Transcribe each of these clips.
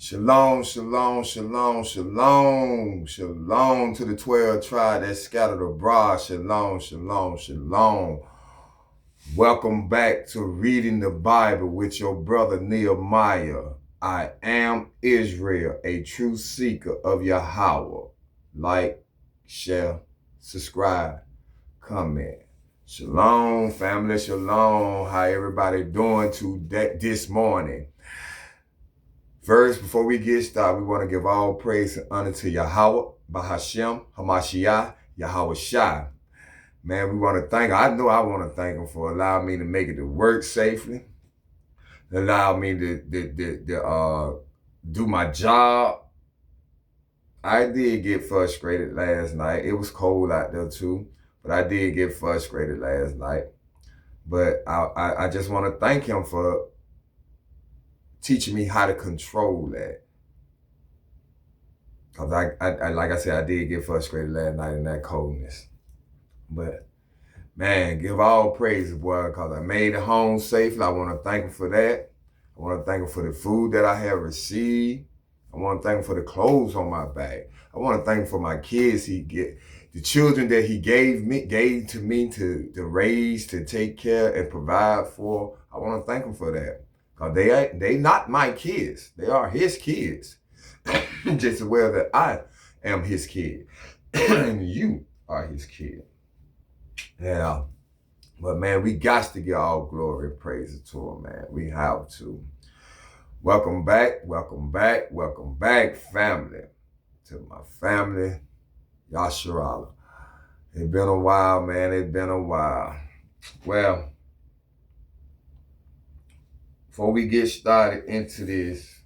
Shalom, shalom, shalom, shalom, shalom to the 12 tribes that scattered abroad. Shalom, shalom, shalom. Welcome back to Reading the Bible with your brother Nehemiah. I am Israel, a true seeker of Yahweh. Like, share, subscribe, comment. Shalom, family, shalom. How everybody doing this morning? First, before we get started, we want to give all praise and honor to Yahweh, Bahashem, Hamashiach, Yahweh Shai. Man, we want to thank him. I know I want to thank him for allowing me to make it to work safely, allow me to do my job. I did get frustrated last night. It was cold out there too, but I did get frustrated last night. But I just want to thank him for teaching me how to control that. Cause I like I said, I did get frustrated last night in that coldness. But man, give all praise, boy, cause I made it home safely. I want to thank him for that. I want to thank him for the food that I have received. I want to thank him for the clothes on my back. I want to thank him for my kids the children that he gave to me to raise, to take care and provide for. I want to thank him for that. Cause they not my kids. They are his kids. Just as well that I am his kid. And you are his kid. Yeah. But man, we got to give all glory and praise to him, man. We have to. Welcome back, welcome back, welcome back, family. To my family, Yasharala. It's been a while, man. It's been a while. Well, before we get started into this,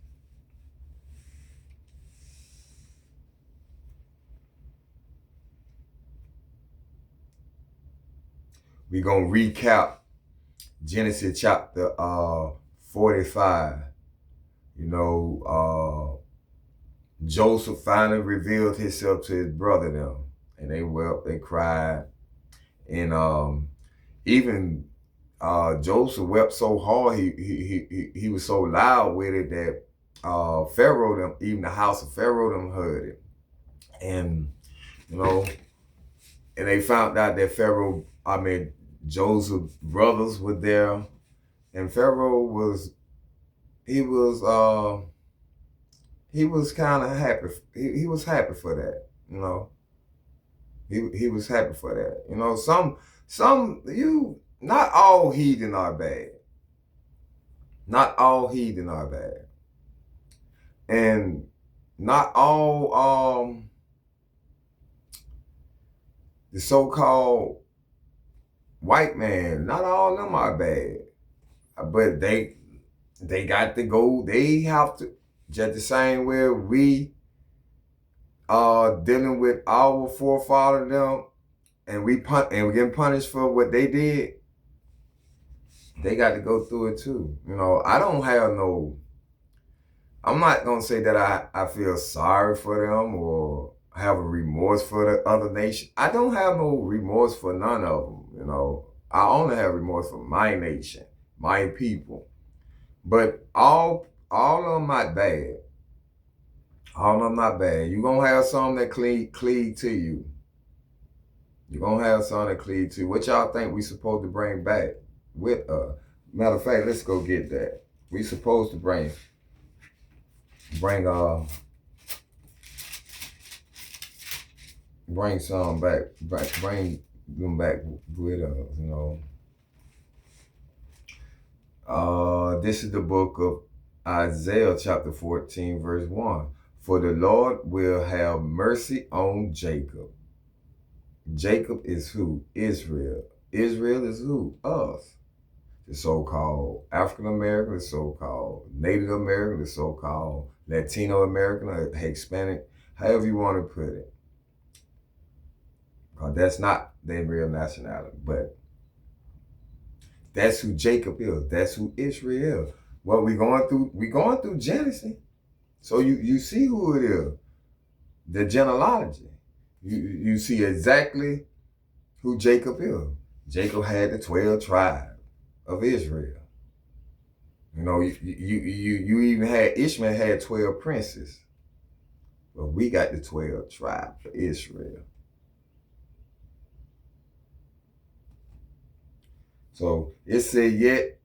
we're going to recap Genesis chapter 45. You know, Joseph finally revealed himself to his brother them. And they wept, they cried. And even Joseph wept so hard, he was so loud with it that Pharaoh them, even the house of Pharaoh them heard it. And, you know, and they found out that Joseph's brothers were there. And Pharaoh was kind of happy. He was happy for that, you know. He was happy for that. You know, not all heathen are bad. Not all heathen are bad. And not all the so-called white man, not all of them are bad. But they got to go, they have to, just the same way we are dealing with our forefathers them, and we getting punished for what they did, they got to go through it too. You know, I'm not going to say that I feel sorry for them or have a remorse for the other nation. I don't have no remorse for none of them, you know. I only have remorse for my nation, my people. But all of them not bad. All of them not bad. You're going to have some that cleave to you. You're going to have some that cleave to you. What y'all think we supposed to bring back with us? Matter of fact, let's go get that. We supposed to bring some back, bring them back with us, you know. This is the book of Isaiah chapter 14 verse 1. For the Lord will have mercy on Jacob. Jacob is who? Israel. Israel is who? Us. The so-called African American, the so-called Native American, the so-called Latino American, or Hispanic, however you want to put it. Because that's not their real nationality, but that's who Jacob is. That's who Israel is. What we going through Genesis. So you see who it is. The genealogy. You see exactly who Jacob is. Jacob had the 12 tribes of Israel. You know, you even had Ishmael had 12 princes. But we got the 12 tribes of Israel. So it said, yet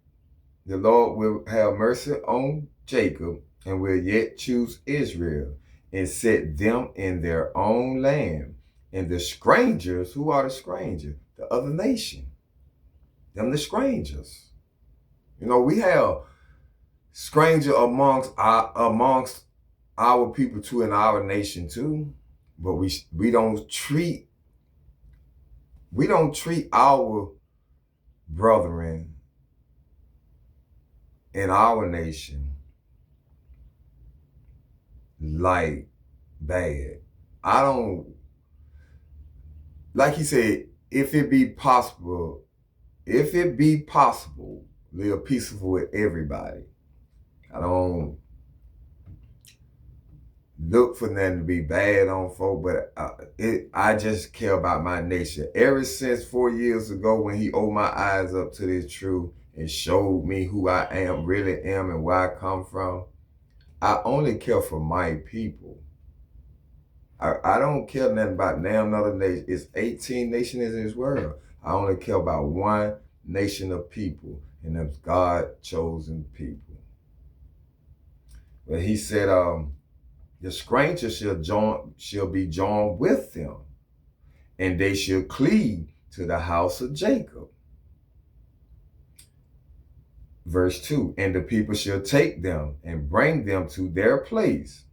the Lord will have mercy on Jacob and will yet choose Israel and set them in their own land. And the strangers, who are the strangers? The other nation. Them the strangers. You know, we have stranger amongst our people too, in our nation too. But we don't treat our brethren in our nation like bad. I don't, like he said, if it be possible, live peaceful with everybody. I don't look for nothing to be bad on folk, but I just care about my nation. Ever since 4 years ago when he opened my eyes up to this truth and showed me who I am, really am, and where I come from, I only care for my people. I don't care nothing about damn another nation. It's 18 nations in this world. I only care about one nation of people, and that's God chosen people. But he said, the stranger shall be joined with them, and they shall cleave to the house of Jacob. Verse 2, and the people shall take them and bring them to their place,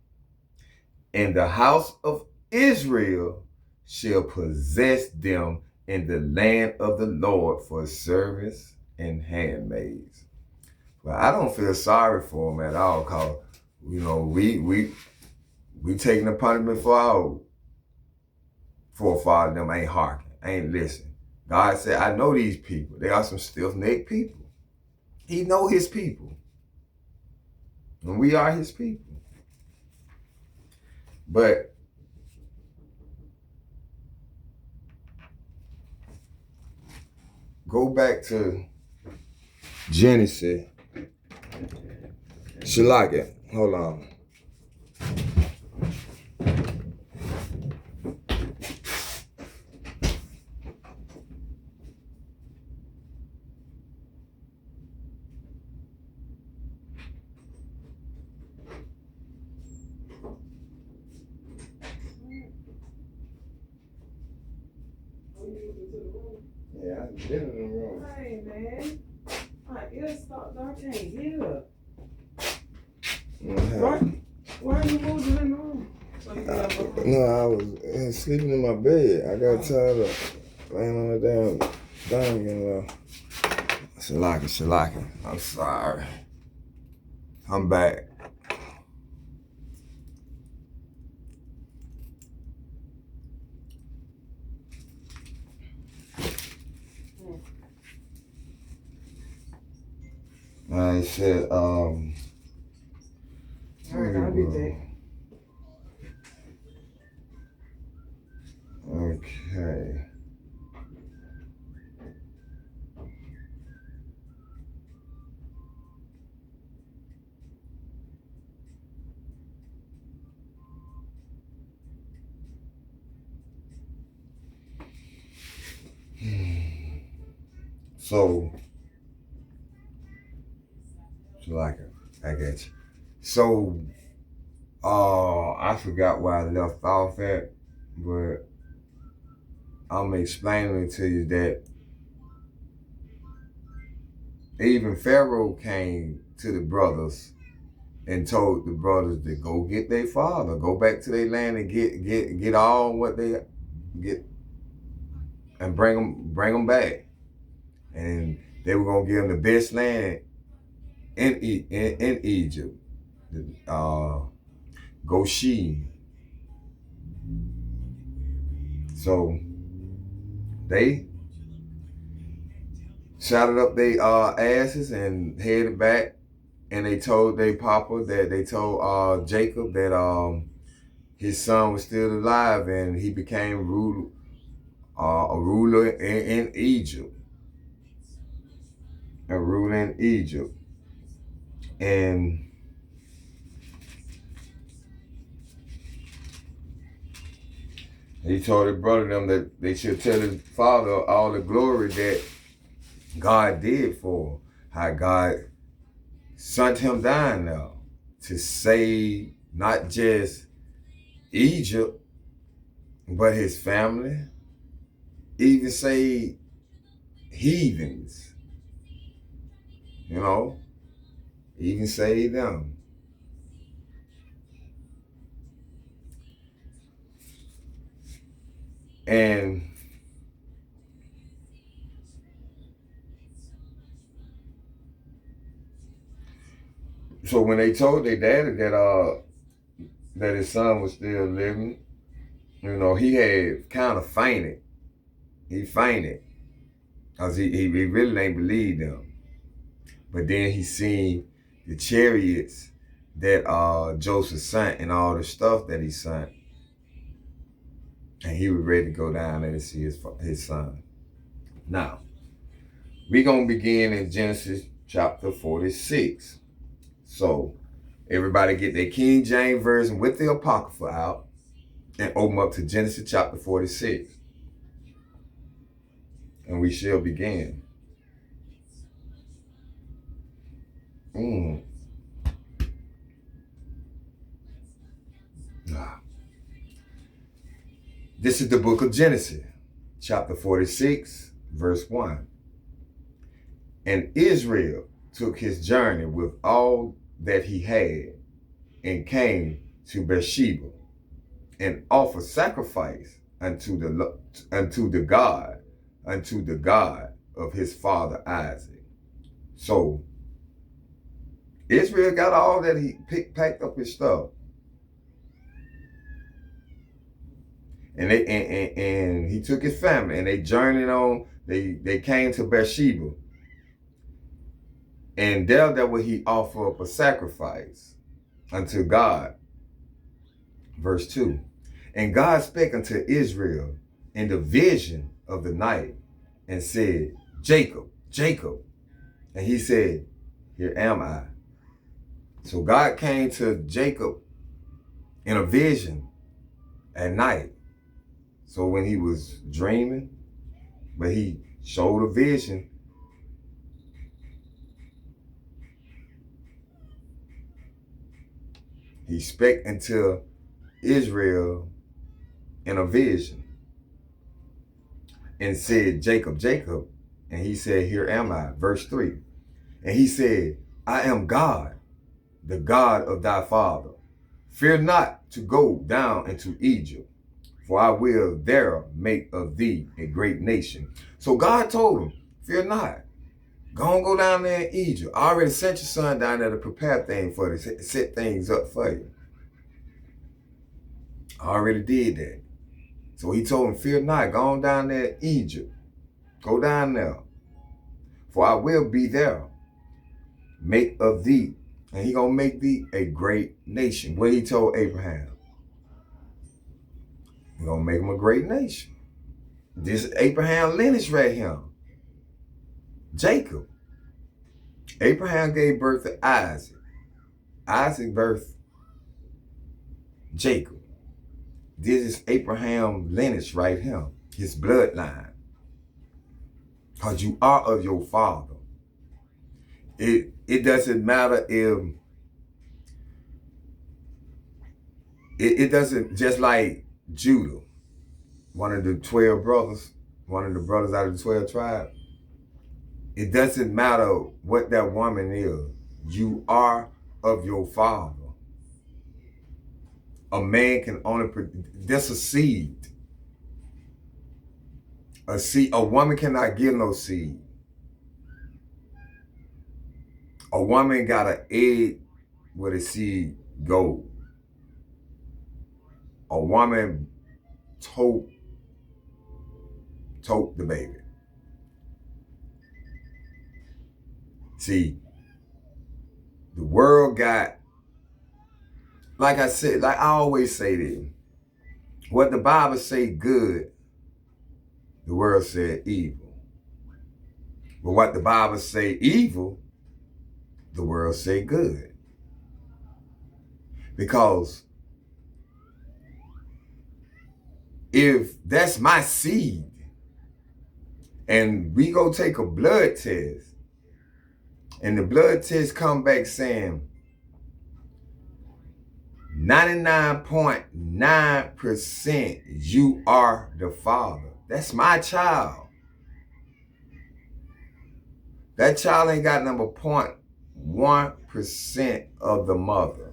and the house of Israel shall possess them in the land of the Lord for servants and handmaids. But I don't feel sorry for them at all, because, you know, we taking the punishment for our forefathers. Them ain't hearkening, ain't listening. God said, I know these people. They are some stiff-necked people. He know his people. And we are his people. But go back to Genesis. Shalakia, hold on. Yeah, I've been in the room. Hey, man. My ears stopped. I can't hear. Why are you moving in the room? No, I was sleeping in my bed. I got tired of laying on the damn thing and Shalaka. I'm sorry. I'm back. I said, All right, I'll be back. Okay. So, Shalaka, I got you. So, I forgot where I left off at, but I'm explaining to you that even Pharaoh came to the brothers and told the brothers to go get their father, go back to their land and get all what they get, and bring them back, and they were gonna give them the best land in Egypt, Goshen. So they shouted up their asses and headed back, and they told their papa that they told Jacob that his son was still alive, and he became a ruler in Egypt. A ruler in Egypt. And he told his brother them that they should tell his father all the glory that God did for him. How God sent him down there to save not just Egypt, but his family, even save heathens, you know, even save them. And so when they told their daddy that his son was still living, you know, he had kind of fainted. He fainted because he really ain't believe them. But then he seen the chariots that Joseph sent and all the stuff that he sent. And he was ready to go down there to see his son. Now, we're going to begin in Genesis chapter 46. So, everybody get their King James Version with the Apocrypha out and open up to Genesis chapter 46. And we shall begin. This is the book of Genesis, chapter 46, verse 1. And Israel took his journey with all that he had and came to Beersheba and offered sacrifice unto the God of his father Isaac. So Israel got all that he packed up his stuff. And and he took his family and they journeyed on. They came to Beersheba. And there would he offer up a sacrifice unto God. Verse 2. And God spake unto Israel in the vision of the night and said, Jacob, Jacob. And he said, here am I. So God came to Jacob in a vision at night. So when he was dreaming, but he showed a vision. He spake unto Israel in a vision and said, Jacob, Jacob. And he said, here am I. Verse 3. And he said, I am God, the God of thy father. Fear not to go down into Egypt, for I will there make of thee a great nation. So God told him, fear not. Go down there in Egypt. I already sent your son down there to prepare things for you, to set things up for you. I already did that. So he told him, fear not, go on down there in Egypt. Go down there. For I will be there. Make of thee. And he gonna make thee a great nation. What he told Abraham. He gonna make him a great nation. This is Abraham lineage right here. Jacob. Abraham gave birth to Isaac. Isaac birthed Jacob. This is Abraham lineage right here. His bloodline. Because you are of your father. It doesn't matter if it doesn't, just like Judah, one of the 12 brothers, one of the brothers out of the 12 tribes. It doesn't matter what that woman is. You are of your father. A man can only that's a seed. A woman cannot give no seed. A woman got an egg where the seed go. A woman tote the baby. See, the world got, like I said, like I always say this, what the Bible say good, the world said evil. But what the Bible say evil, the world say good. Because if that's my seed, and we go take a blood test, and the blood test come back saying 99.9% you are the father. That's my child. That child ain't got number 0.1% of the mother.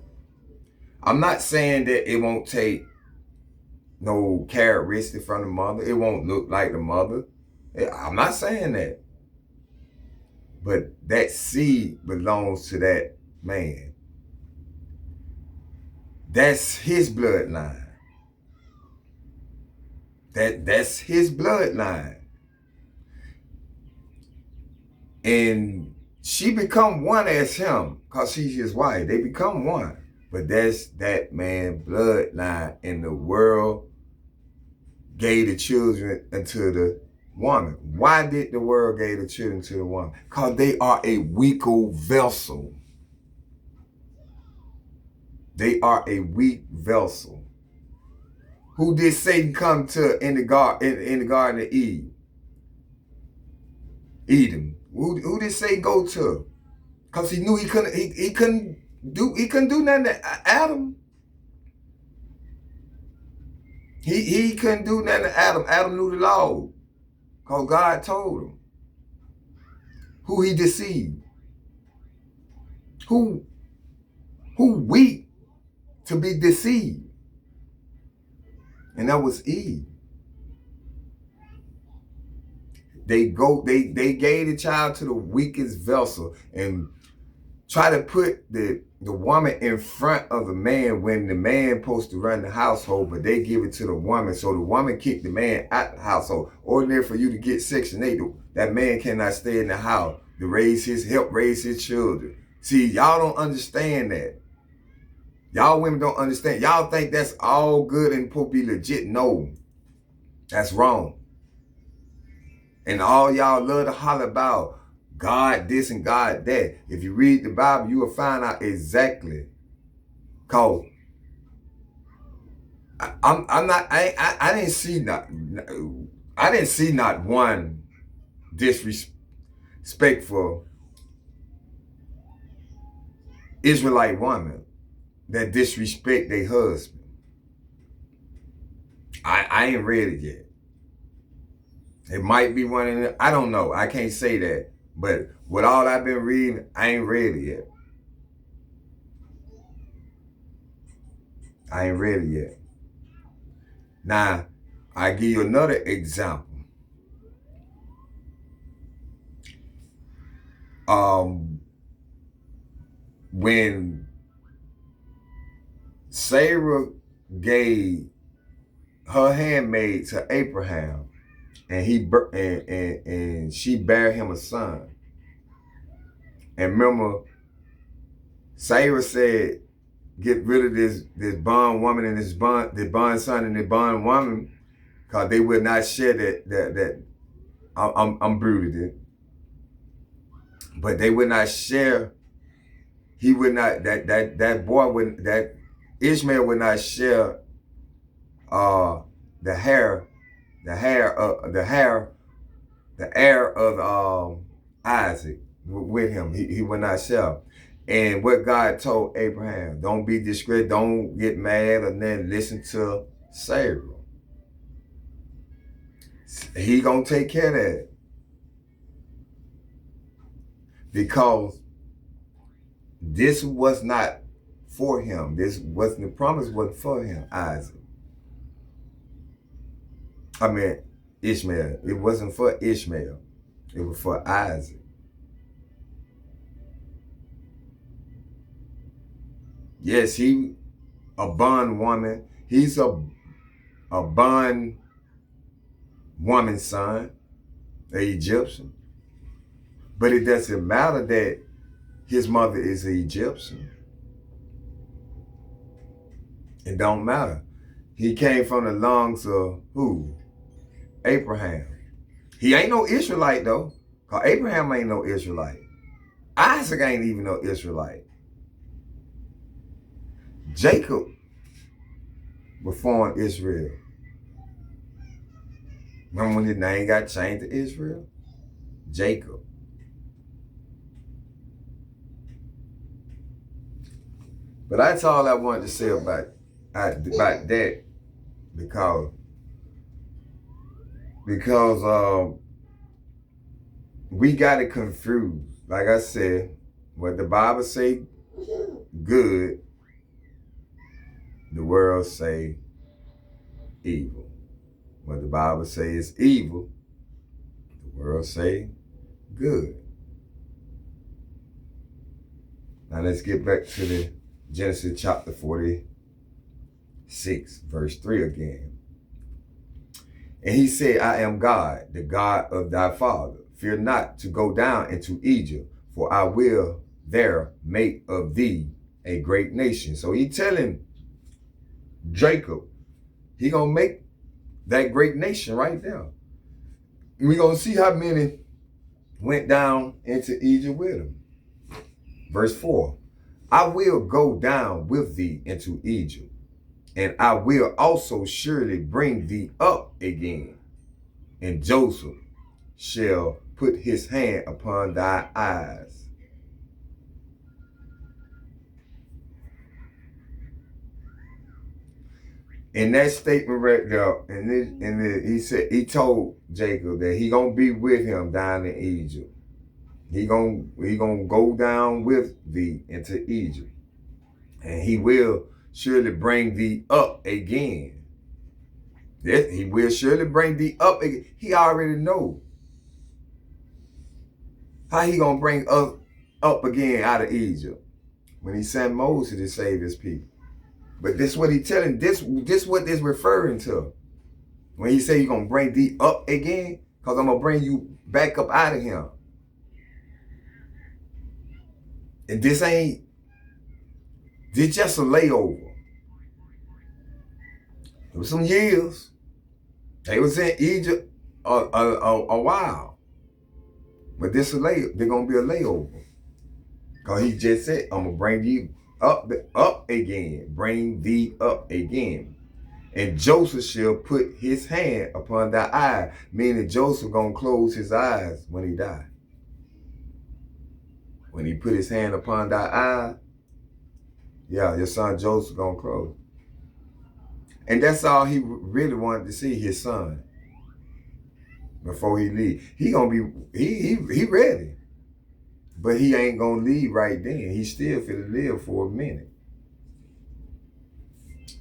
I'm not saying that it won't take no characteristic from the mother. It won't look like the mother. I'm not saying that. But that seed belongs to that man. That's his bloodline. That's his bloodline. And she become one as him because she's his wife. They become one. But that's that man bloodline, and the world gave the children unto the woman. Why did the world give the children to the woman? Because they are a weaker vessel. They are a weak vessel. Who did Satan come to in the Garden of Eden? Eden. Who did Satan go to? Because he knew he couldn't do nothing to Adam. He couldn't do nothing to Adam. Adam knew the law. Because God told him. Who he deceived? Who weak to be deceived? And that was Eve. They gave the child to the weakest vessel and try to put the woman in front of the man when the man supposed to run the household, but they give it to the woman. So the woman kicked the man out the household. Ordinary for you to get Section 8, that man cannot stay in the house to help raise his children. See, y'all don't understand that. Y'all women don't understand. Y'all think that's all good and supposed to be legit. No, that's wrong. And all y'all love to holler about God this and God that. If you read the Bible, you will find out exactly. Cause I didn't see not one disrespectful Israelite woman that disrespect their husband. I ain't read it yet. It might be one in there. I don't know. I can't say that. But with all I've been reading, I ain't read it yet. I ain't read it yet. Now, I give you another example. When Sarah gave her handmaid to Abraham, and she bare him a son. And remember, Sarah said, "Get rid of this bond woman and the bond son and the bond woman, because they would not share that." I'm brooded it, but they would not share. He would not that boy would that Ishmael would not share the heir of Isaac with him. He would not share. And what God told Abraham, don't be discouraged, don't get mad, and then listen to Sarah. He gonna take care of that. Because this was not for him. The promise wasn't for him, Isaac. I mean, Ishmael. It wasn't for Ishmael. It was for Isaac. Yes, he a bond woman. He's a bond woman's son, an Egyptian. But it doesn't matter that his mother is an Egyptian. It don't matter. He came from the lungs of who? Abraham. He ain't no Israelite though, because Abraham ain't no Israelite. Isaac ain't even no Israelite. Jacob was born Israel. Remember when his name got changed to Israel? Jacob. But that's all I wanted to say about that, because we got it confused. Like I said, what the Bible say good, the world say evil. What the Bible say is evil, the world say good. Now let's get back to the Genesis chapter 46, verse 3 again. And he said, I am God, the God of thy father. Fear not to go down into Egypt, for I will there make of thee a great nation. So he telling Jacob, he gonna make that great nation right there. We're gonna see how many went down into Egypt with him. Verse 4, I will go down with thee into Egypt, and I will also surely bring thee up again. And Joseph shall put his hand upon thy eyes. In that statement right there, he told Jacob that he gonna be with him down in Egypt. He gonna go down with thee into Egypt, and he will surely bring thee up again. Yes, he will surely bring thee up again. He already know how he gonna bring us up again out of Egypt when he sent Moses to save his people. But this what he telling, this what this referring to. When he say he gonna bring thee up again, because I'm gonna bring you back up out of him. And this just a layover. It was some years. They was in Egypt a while. But they're gonna be a layover. Because he just said, I'm gonna bring you up again. Bring thee up again. And Joseph shall put his hand upon thy eye, meaning Joseph gonna close his eyes when he died. When he put his hand upon thy eye, yeah, your son Joseph gonna close. And that's all he really wanted to see, his son. Before he leave, he gonna be he ready, but he ain't gonna leave right then. He still finna live for a minute.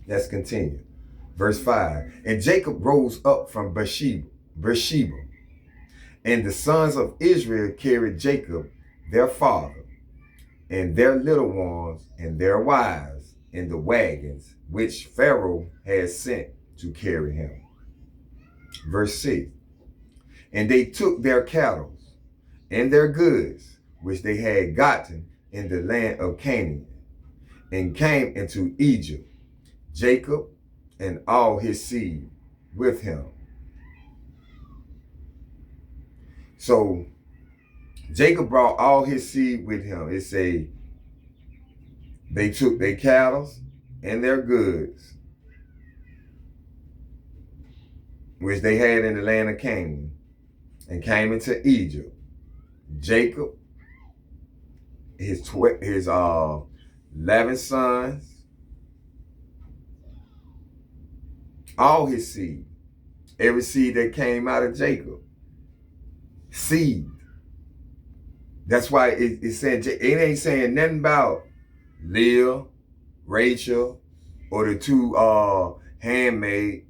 Let's continue. Verse 5. And Jacob rose up from Beersheba, and the sons of Israel carried Jacob, their father, and their little ones, and their wives, in the wagons which Pharaoh had sent to carry him. Verse 6. And they took their cattle and their goods, which they had gotten in the land of Canaan, and came into Egypt, Jacob and all his seed with him. So Jacob brought all his seed with him. It say they took their cattle and their goods, which they had in the land of Canaan, and came into Egypt. Jacob, his 11 sons, all his seed, every seed that came out of Jacob, seed. That's why it said, it ain't saying nothing about Leah, Rachel, or the two handmaid,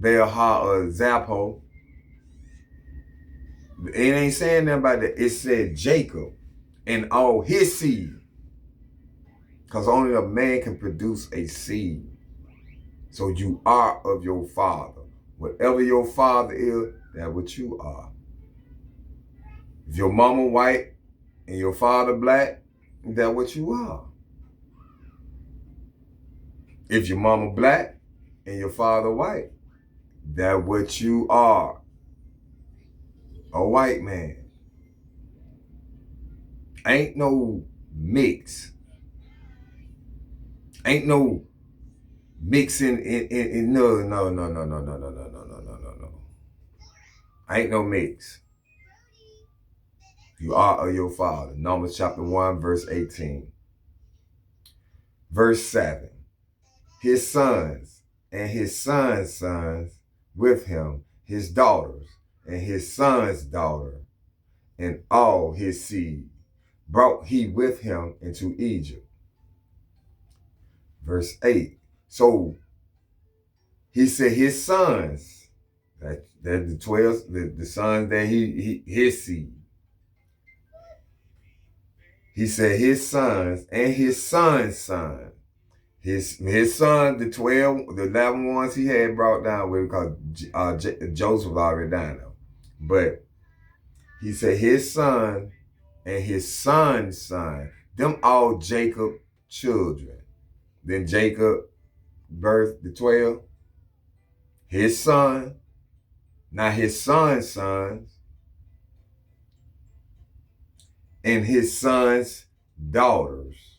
Bilhah or Zappo. It ain't saying nothing about that. It said Jacob and all his seed. Because only a man can produce a seed. So you are of your father. Whatever your father is, that's what you are. If your mama white and your father black, that's what you are. If your mama black and your father white, that's what you are. A white man. Ain't no mix. Ain't no mixing in no. Ain't no mix. You are of your father. Numbers chapter 1, verse 18. Verse 7. His sons and his sons' sons with him, his daughters and his sons' daughter, and all his seed brought he with him into Egypt. Verse 8. So he said his sons, that the 12, the sons that his seed. He said his sons and his sons' sons. His son, the 12, the 11 ones he had brought down with him, because Joseph already died now. But he said his son and his son's son, them all Jacob children. Then Jacob birthed the 12. His son, now his son's sons, and his son's daughters,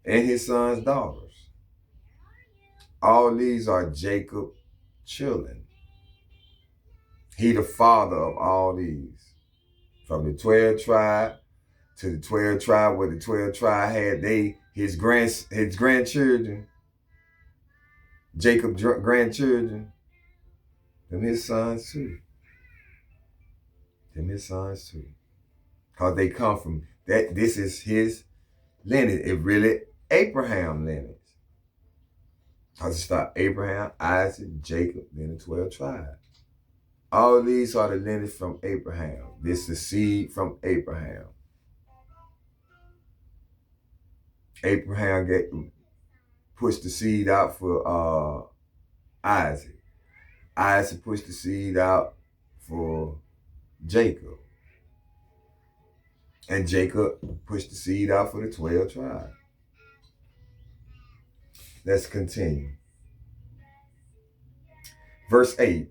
and his son's daughters. All these are Jacob children. He the father of all these. From the 12 tribe to the 12 tribe, where the 12 tribe had his grandchildren, Jacob's grandchildren, them his sons too. Them his sons too. Because they come from that, this is his lineage. It really Abraham lineage. Because it start Abraham, Isaac, Jacob, then the 12 tribes. All these are the lineage from Abraham. This is the seed from Abraham. Abraham pushed the seed out for Isaac. Isaac pushed the seed out for Jacob. And Jacob pushed the seed out for the 12 tribes. Let's continue. Verse 8.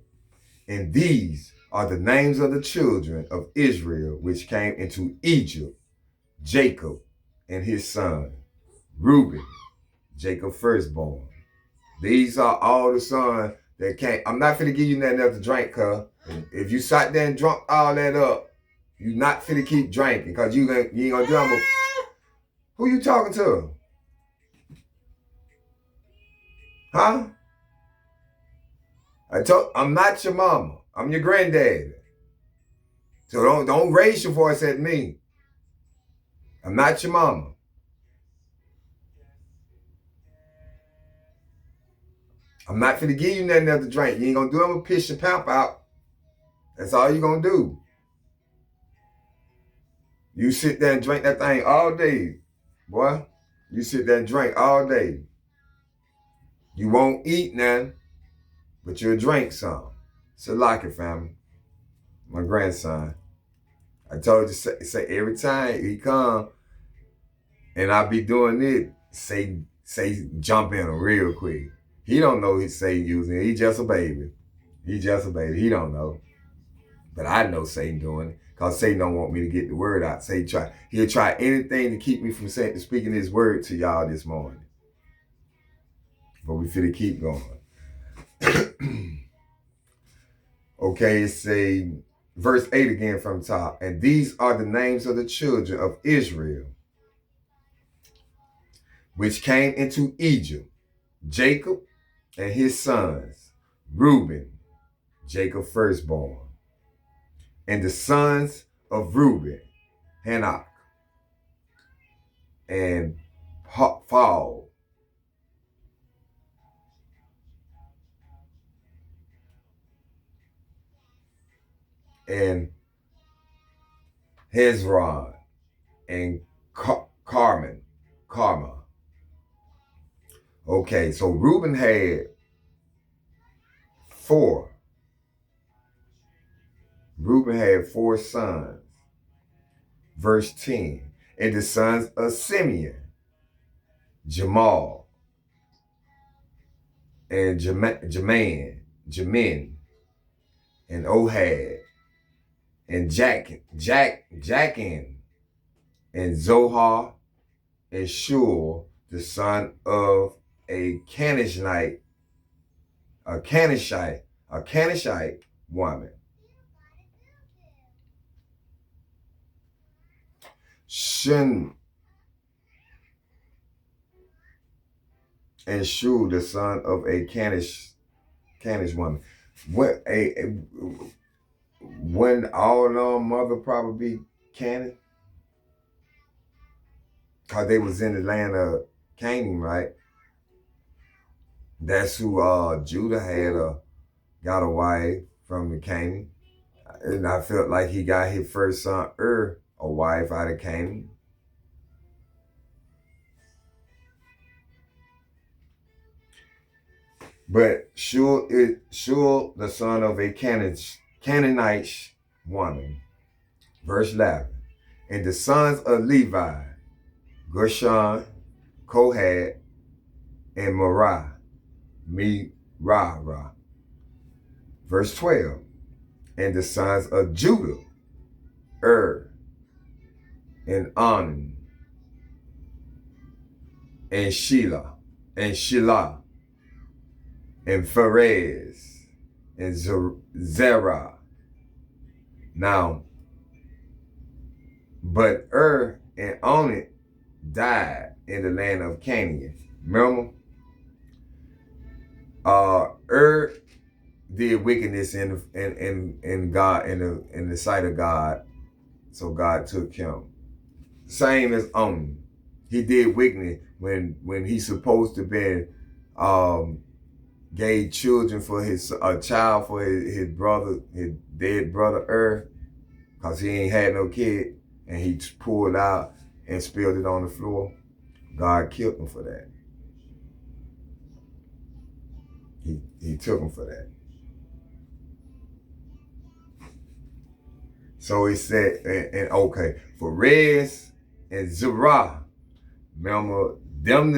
And these are the names of the children of Israel which came into Egypt: Jacob and his son, Reuben, Jacob's firstborn. These are all the sons that came. I'm not finna give you nothing else to drink, cuz. If you sat there and drunk all that up, you not finna keep drinking, because you ain't gonna do it. Who you talking to? Huh? I'm not your mama. I'm your granddad. So don't raise your voice at me. I'm not your mama. I'm not finna give you nothing else to drink. You ain't gonna do it. I'm gonna piss your pamp out. That's all you gonna do. You sit there and drink that thing all day, boy. You sit there and drink all day. You won't eat nothing, but you'll drink some. So like it, family. My grandson. I told you, say every time he come and I be doing it, say jump in real quick. He don't know he's Satan using it. He just a baby. He just a baby. He don't know. But I know Satan doing it, because Satan don't want me to get the word out. He'll try anything to keep me from speaking his word to y'all this morning. But we finna keep going. Okay, it's verse 8 again from the top. And these are the names of the children of Israel which came into Egypt: Jacob and his sons, Reuben, Jacob's firstborn, and the sons of Reuben, Hanok, and Paul, and Hezron, and Carmel. Okay, so Reuben had 4. Reuben had 4 sons. Verse 10. And the sons of Simeon, Jamal, and Jamin, and Ohad, and Jachin, and Zohar, and Shul, the son of a Canishite woman. Shin and Shul, the son of a Canish woman. When all mother probably Canaan, cause they was in the land of Canaan, right? That's who Judah had got a wife from the Canaan, and I felt like he got his first son a wife out of Canaan. But Shul, the son of a Canaanite woman. Verse 11. And the sons of Levi, Gershon, Kohath, and Merari. Verse 12. And the sons of Judah, and Onan, and Shelah, and Pharez, and Zerah. Now, but and Onan died in the land of Canaan. Remember? Did wickedness in God, in the sight of God, so God took him. Same as Onan. He did wickedness when he's supposed to be gave children for a child for his brother, his dead brother because he ain't had no kid, and he pulled out and spilled it on the floor. God killed him for that. He took him for that. So he said, okay, Pharez and Zerah, remember them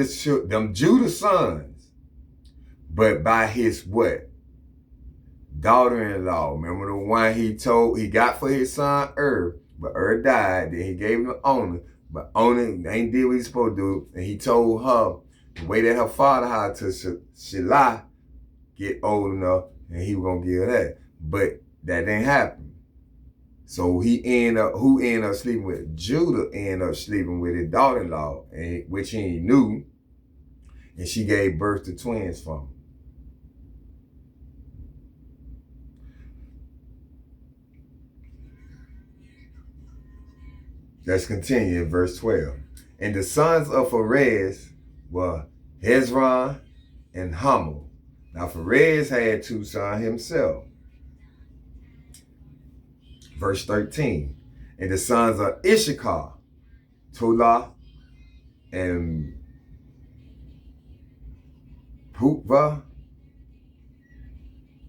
Judah sons, but by his what? Daughter-in-law. Remember the one he got for his son but died, then he gave him to Onan, but Onan ain't did what he's supposed to do, and he told her the way that her father had to Shelah get old enough, and he was gonna give her that. But that didn't happen. So who ended up sleeping with? Judah ended up sleeping with his daughter-in-law, which he knew, and she gave birth to twins from him. Let's continue in verse 12. And the sons of Pharez were Hezron and Hamul. Now Pharez had two sons himself. Verse 13. And the sons of Issachar, Tola and Putva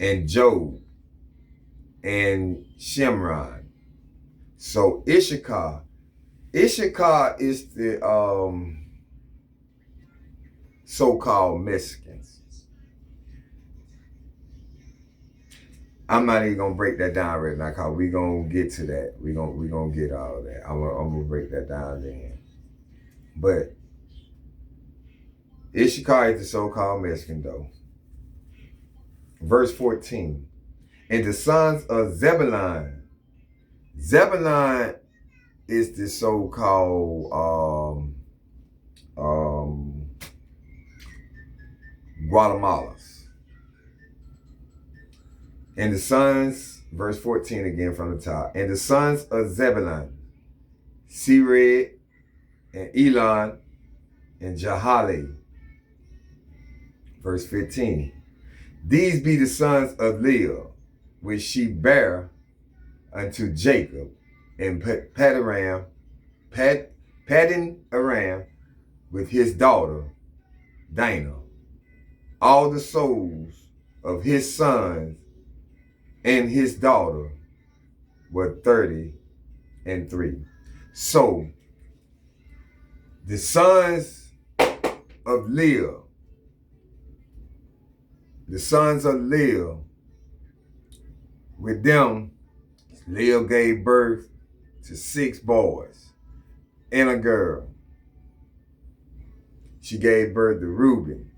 and Job and Shimron. So Issachar is the so-called Mexicans. I'm not even gonna break that down right now, cause we gonna get to that. We gonna get all of that. I'm gonna break that down then. But Issachar is the so-called Mexican though. Verse 14. And the sons of Zebulun. Zebulun is the so-called Guatemalas. And the sons, verse 14 again from the top. And the sons of Zebulun, Sered and Elon and Jahali. Verse 15. These be the sons of Leah, which she bare unto Jacob in Paddan Aram with his daughter Dinah. All the souls of his sons and his daughter were 33. So the sons of Leah, with them, Leah gave birth to 6 boys. and a girl. She gave birth to Reuben.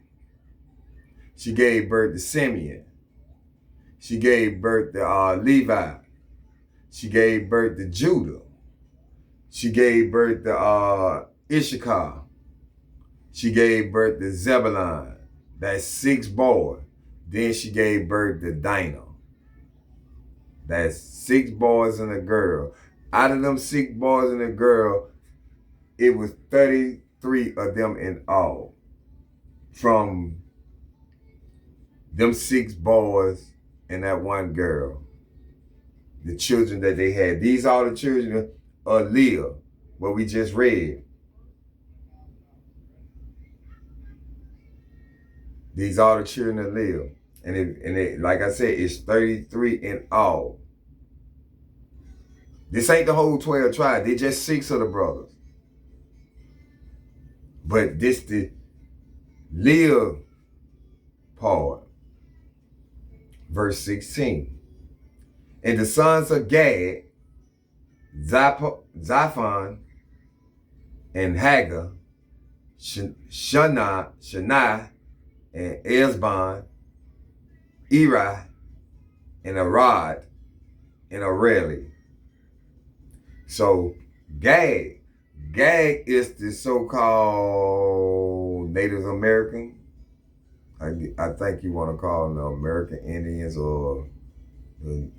She gave birth to Simeon. She gave birth to Levi. She gave birth to Judah. She gave birth to Issachar. She gave birth to Zebulun. That's 6 boys. Then she gave birth to Dinah. That's 6 boys and a girl. Out of them 6 boys and a girl, it was 33 of them in all. From them 6 boys and that one girl. The children that they had. These are the children of Leah, what we just read. These are the children of Leah. And it, like I said, it's 33 in all. This ain't the whole 12 tribes. They just 6 of the brothers. But this the Leah part. Verse 16. And the sons of Gad, Zaphon, and Haggah, Shana, and Esbon, Eri, and Arad, and Areli. So Gad is the so-called Native American. I think you want to call them American Indians or the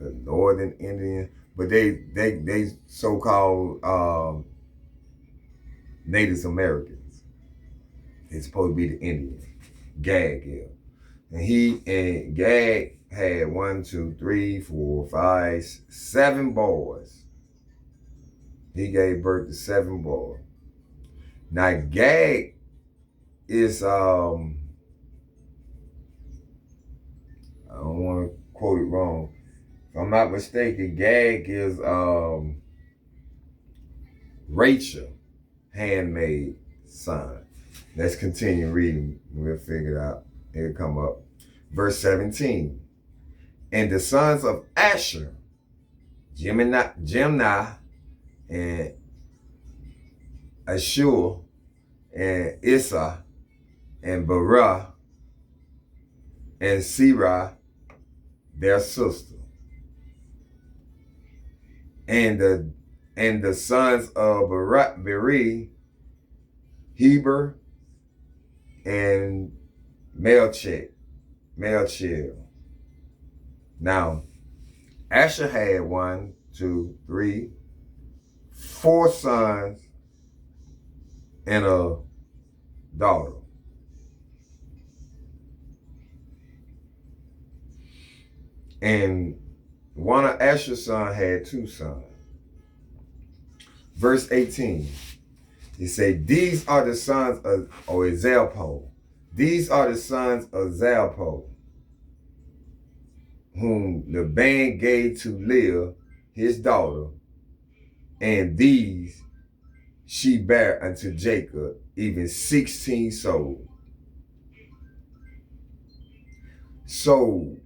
Northern Indians, but they so-called Native Americans. It's supposed to be the Indians. Gad, yeah. And Gad had 1, 2, 3, 4, 5, 7 boys. He gave birth to 7 boys. Now Gad is I don't want to quote it wrong. If I'm not mistaken, Gad is Rachel, handmaid son. Let's continue reading. We'll figure it out. It'll come up. Verse 17. And the sons of Asher, Jimnah, and Ashur, and Issa, and Barah, and Serah, their sister. And the sons of Beri, Heber, and Melchiel. Now, Asher had 1, 2, 3, 4 sons and a daughter. And one of Asher's sons had 2 sons. Verse 18, he said, these are the sons of Zalpo. These are the sons of Zalpo, whom Laban gave to Leah, his daughter, and these she bare unto Jacob, even 16 souls. So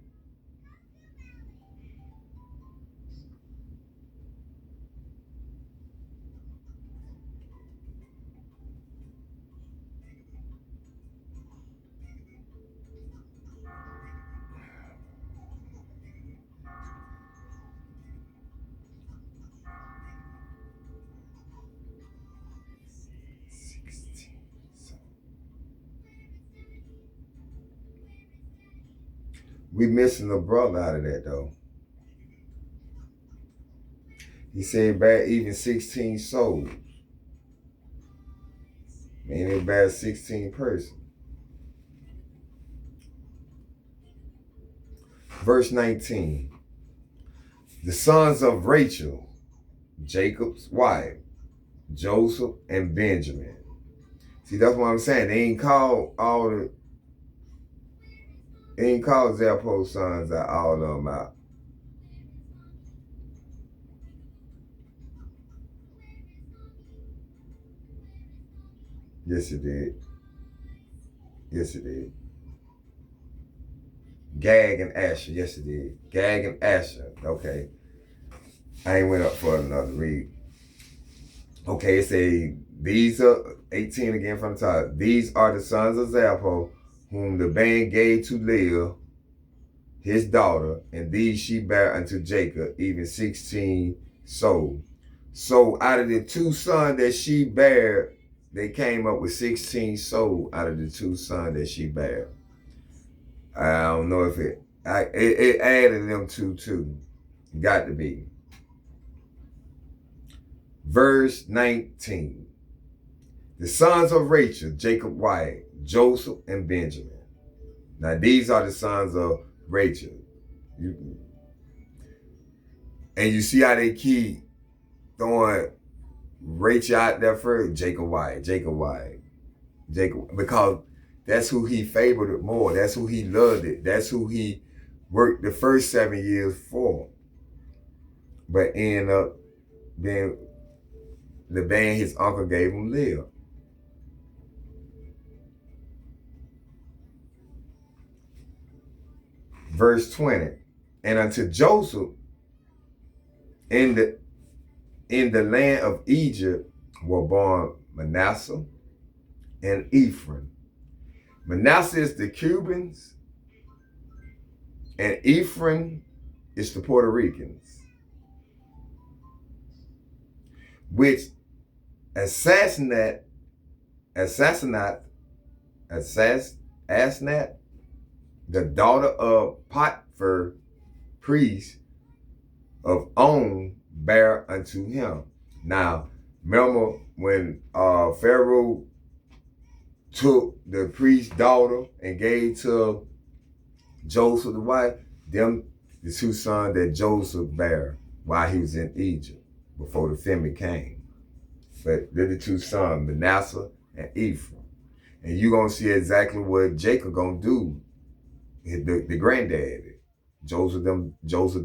we missing a brother out of that though. He said bear even 16 souls. Meaning it bear 16 persons. Verse 19. The sons of Rachel, Jacob's wife, Joseph and Benjamin. See, that's what I'm saying. They ain't called Zalpo's sons out, all of them out. Yes, it did. Yes, it did. Gag and Asher. Yes, it did. Gag and Asher. Okay. I ain't went up for another read. Okay, it say, these are 18 again from the top. These are the sons of Zappo, whom the band gave to Leah, his daughter, and these she bare unto Jacob, even 16 souls. So out of the two sons that she bare, they came up with 16 souls out of the two sons that she bare. I don't know if it added them two too. Got to be. Verse 19. The sons of Rachel, Jacob wife, Joseph and Benjamin. Now these are the sons of Rachel. And you see how they keep throwing Rachel out there first? Jacob wife, because that's who he favored it more. That's who he loved it. That's who he worked the first 7 years for. But ended up being the band his uncle gave him Leah. Verse 20. And unto Joseph in the land of Egypt were born Manasseh and Ephraim. Manasseh is the Cubans, and Ephraim is the Puerto Ricans, which Asenath, the daughter of Potiphar, priest of On, bare unto him. Now, remember when Pharaoh took the priest's daughter and gave to Joseph the wife, them the two sons that Joseph bare while he was in Egypt before the famine came. But they're the two sons, Manasseh and Ephraim. And you're going to see exactly what Jacob going to do, the granddaddy, Joseph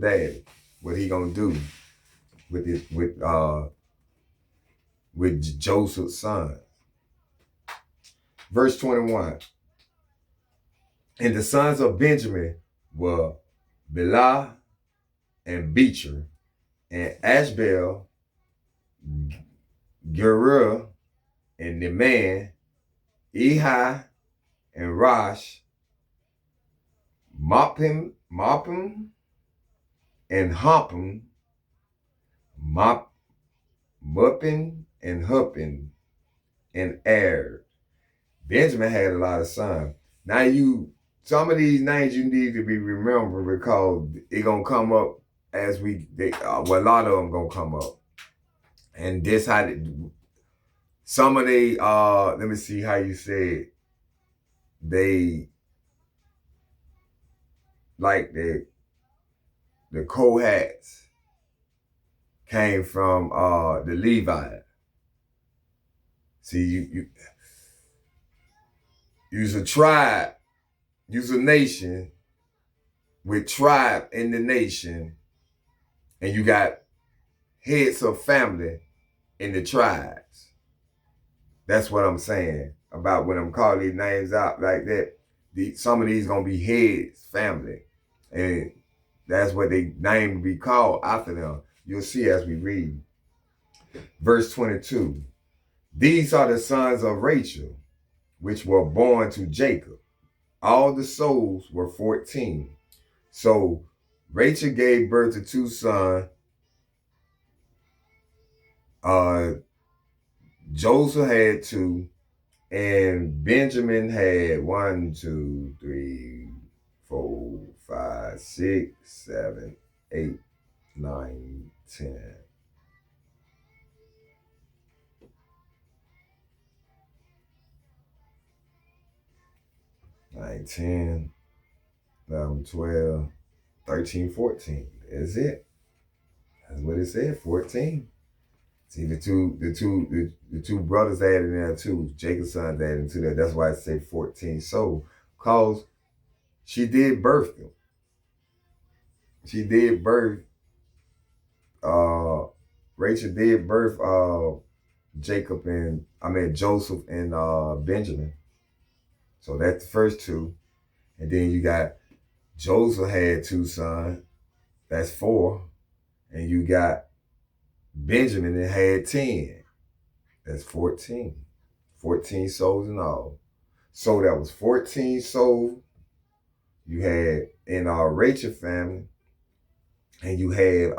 daddy, what he going to do with Joseph's son. Verse 21. And the sons of Benjamin were Bela and Beecher and Ashbel, Gerar and Neman, Ehi and Rosh, Moppim and Hoppim, Muppin and Huppin, and Er. Benjamin had a lot of sons. Now some of these names you need to be remembered because it gonna come up as a lot of them gonna come up. And this some of they, let me see how you say it. They, like the Kohats came from the Levite. See, you's a tribe, you's a nation with tribe in the nation, and you got heads of family in the tribes. That's what I'm saying about when I'm calling these names out like that. Some of these gonna be heads, family, and that's what they name to be called after them. You'll see as we read. Verse 22. These are the sons of Rachel, which were born to Jacob. All the souls were 14. So Rachel gave birth to two sons. Joseph had two, and Benjamin had 1, 2, 3, 4, 5, 6, 7, 8, 9, 10. 9, 10, 11, 12, 13, 14. That's it. That's what it said, 14. See, the two brothers added in there too. Jacob's son added into that. That's why I say 14. So, cause she did birth them. She did birth. Rachel did birth Joseph and Benjamin. So that's the first two. And then you got Joseph had two sons. That's 4. And you got Benjamin that had 10. That's 14. 14 souls in all. So that was 14 souls you had in our Rachel family. And you had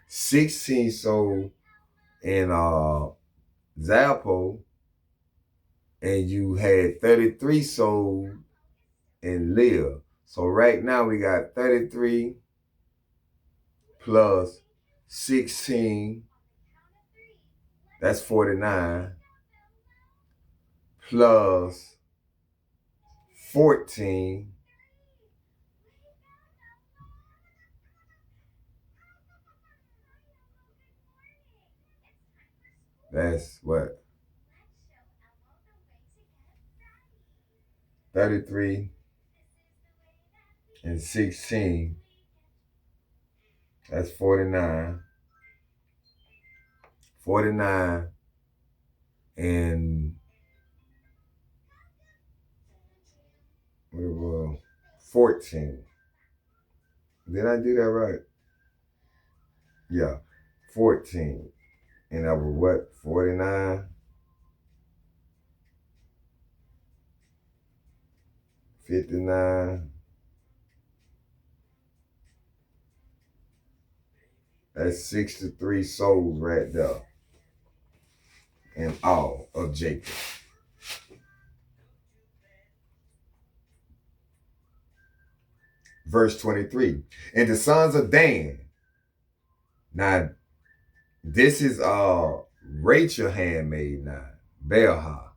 16 souls in Zalpo. And you had 33 souls in Leah. So right now we got 33 plus 16. That's 49. Plus 14. That's what? 33 and 16. That's 49. 49 and what it was? 14. Did I do that right? Yeah. 14. And that was what? 49? 59. That's 63 souls right there. In all of Jacob. Verse 23. And the sons of Dan. Now, this is Rachel handmaid now. Bilhah.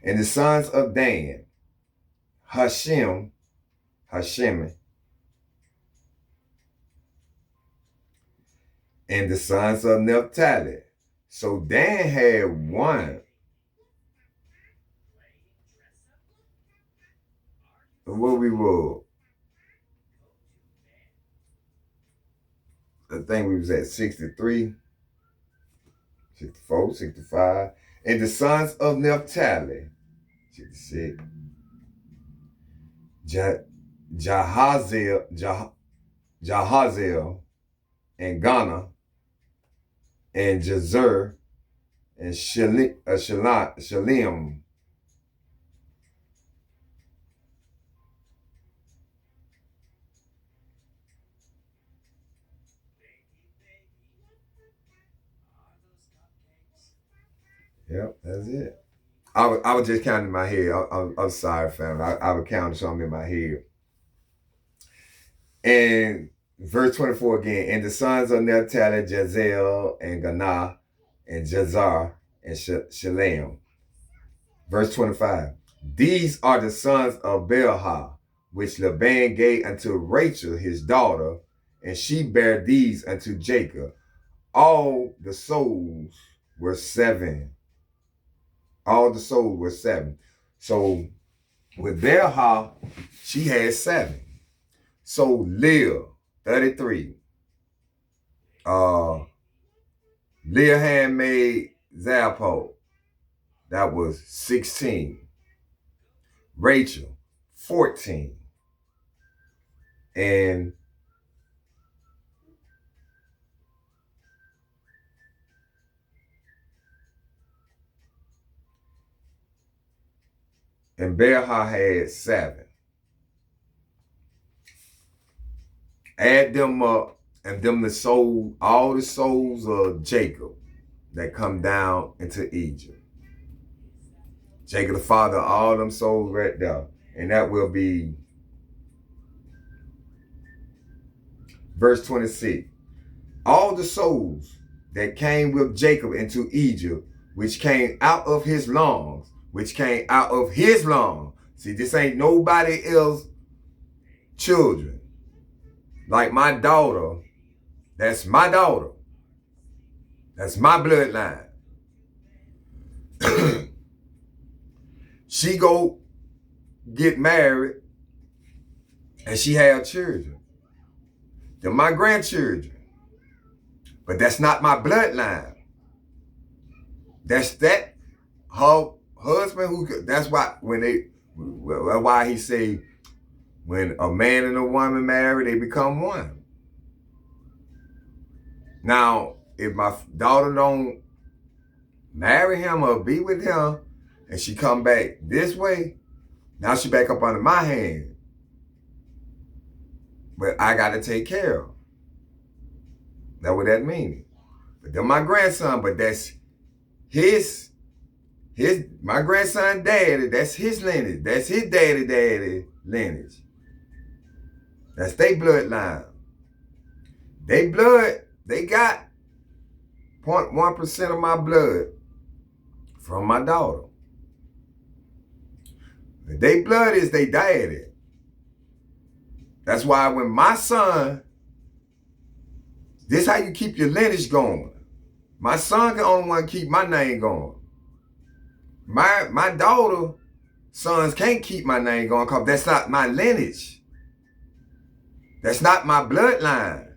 And the sons of Dan. Hashemi. And the sons of Naphtali. So Dan had one. What we were, I think we was at 63, 64, 65. And the sons of Naphtali, 66. Jahaziel and Ghana and Jazer and Shalim. Yep, that's it. I was just counting in my head. I'm sorry, family. I was counting something in my head. And verse 24 again. And the sons of Naphtali, Jazel and Ghana and Jazar and Shalem. Verse 25. These are the sons of Bilhah, which Laban gave unto Rachel his daughter, and she bare these unto Jacob. All the souls were 7. All the souls were 7. So with Bilhah, she had 7. So Leah, 33. Leah handmaid Zalpo, that was 16. Rachel, 14. And Bilhah had 7. Add them up, and them the soul, all the souls of Jacob that come down into Egypt. Jacob the father, all them souls right there. And that will be verse 26. All the souls that came with Jacob into Egypt, which came out of his lungs, See, this ain't nobody else children. Like my daughter, that's my daughter. That's my bloodline. She go get married and she have children. They're my grandchildren. But that's not my bloodline. That's that her husband who, that's why when why he say, When a man and a woman marry, they become one. Now, if my daughter don't marry him or be with him, and she come back this way, now she back up under my hand. But I got to take care of her. That's what that means. But they're my grandson, but that's my grandson daddy, that's his lineage. That's his daddy lineage. That's their bloodline. They blood, they got 0.1% of my blood from my daughter. They blood is they daddy. That's why when my son, this how you keep your lineage going. My son can only want to keep my name going. My daughter sons can't keep my name going because that's not my lineage. That's not my bloodline.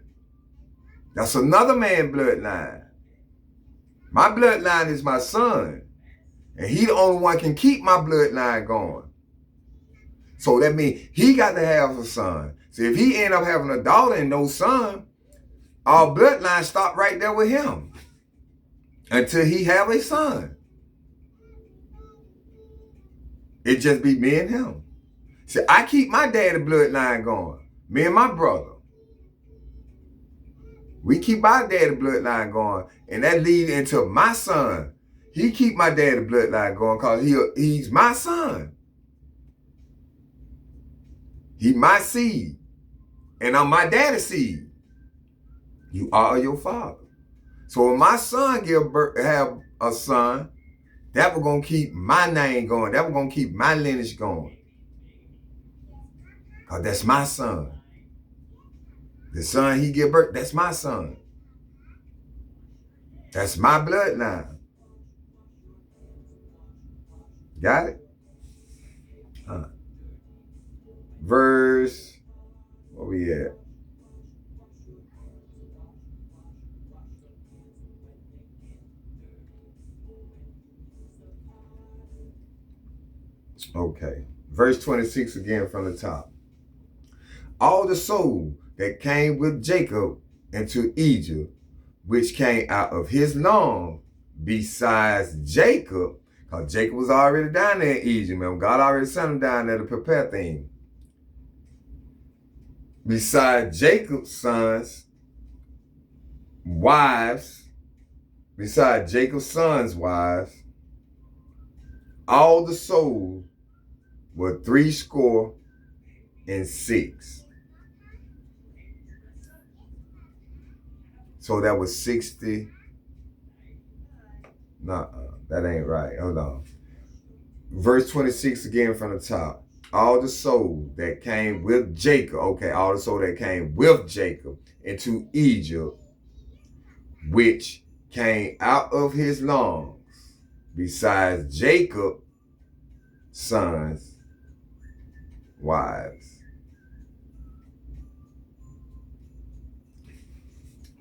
That's another man's bloodline. My bloodline is my son. And he the only one can keep my bloodline going. So that means he got to have a son. So if he end up having a daughter and no son, our bloodline stop right there with him until he have a son. It just be me and him. See, I keep my daddy bloodline going. Me and my brother. We keep our daddy bloodline going. And that leads into my son. He keep my daddy bloodline going because he's my son. He my seed. And I'm my daddy's seed. You are your father. So when my son have a son, that was going to keep my name going. That was going to keep my lineage going. Because that's my son. The son he give birth, that's my son. That's my bloodline. Got it? Verse, where we at? Okay. Verse 26 again from the top. All the soul that came with Jacob into Egypt, which came out of his loins, besides Jacob, because Jacob was already down there in Egypt, man. God already sent him down there to prepare things. Besides Jacob's sons, wives, besides Jacob's sons' wives, all the souls were 66. So that was 60. That ain't right. Hold on. Verse 26 again from the top. All the souls that came with Jacob, okay, all the souls that came with Jacob into Egypt, which came out of his loins, besides Jacob's sons' wives.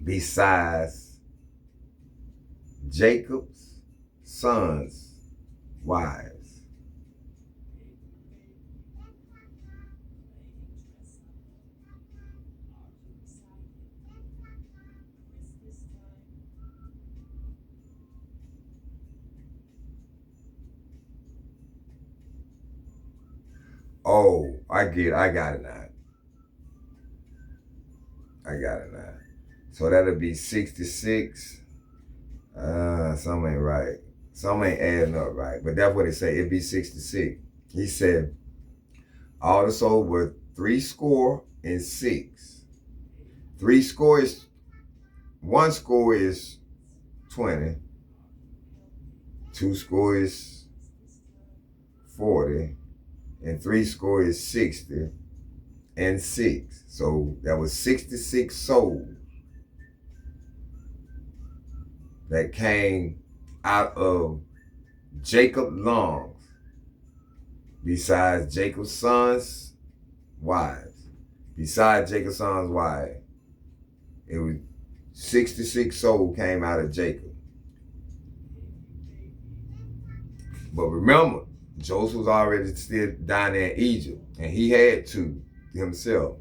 Besides Jacob's sons' wives. Oh, I got it now. I got it now. So that'll be 66. Something ain't right. Something ain't adding up right. But that's what it say. It'd be 66. He said, all the souls were 66. 1 score is 20. 2 score is 40. And 3 score is 60. And 6. So that was 66 souls that came out of Jacob's loins, besides Jacob's sons' wives. Besides Jacob's sons' wives, it was 66 souls came out of Jacob. But remember, Joseph was already still down there in Egypt, and he had to himself.